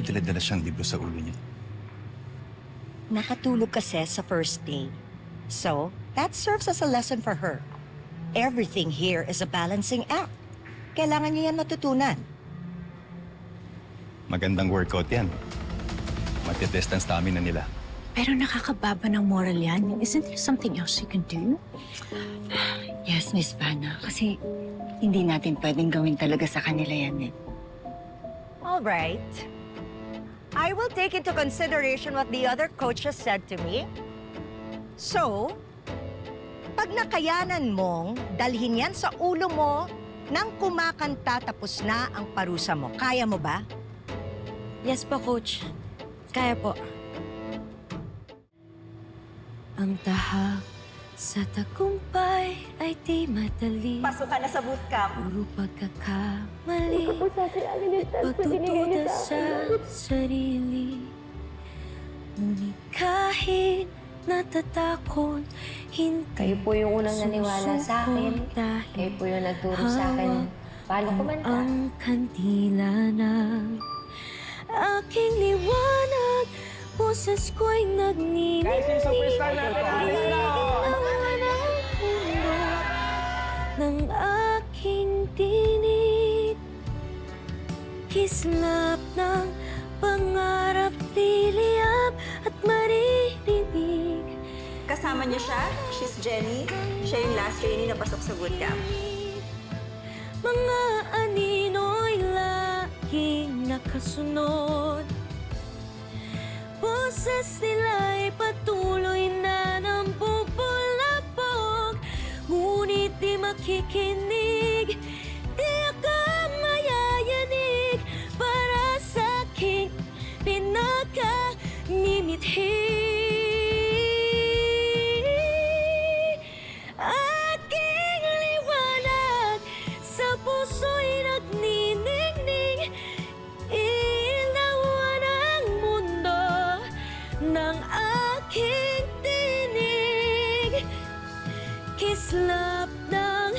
may dala-dala siyang libro sa ulo niya. Nakatulog kasi sa first day. So, that serves as a lesson for her. Everything here is a balancing act. Kailangan niya yan matutunan. Magandang workout yan. Matitest ang stamina nila. Pero nakakababa ng moral yan. Isn't there something else you can do? Yes, Miss Vanna. Kasi hindi natin pwedeng gawin talaga sa kanila yan eh. All right. I will take into consideration what the other coaches said to me. So, pag nakayanan mong dalhin yan sa ulo mo nang kumakanta tapos na ang parusa mo, kaya mo ba? Yes po, Coach. Kaya po. Ang tahak sa tagumpay ay di madali. Pasok ka na sa bootcamp. Puro pagkakamali at pagtutuda sa sarili. Ngunit kahit natatakot, hindi Kayo po yung unang naniwala sa akin. dahil Kayo po yung nagturo sa akin paano kumanta. ang kandila ng aking liwanag, boses ko'y nagniningning. Guys, yung superstar natin, alis na! Ng aking tinig, kislap ng pangarap, liliyap at maririnig. Kasama niyo siya? She's Jenny. Siya yung last trainee na pasok sa bootcamp. Mga anino'y laging nakasunod. Boses nila'y patuloy na nambubulabog, ngunit di makikinig, di ako mayayanig para sa'king pinakamimithi. Aking liwanag sa puso'y nagniningning, ilawan ang mundo ng aking tinig. Kislap ng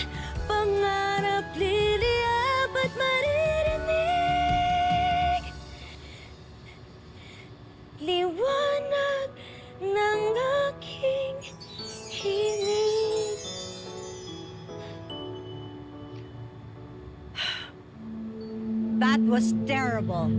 pangarap, liliyap at maririnig. Liwanag ng aking hiling. That was terrible.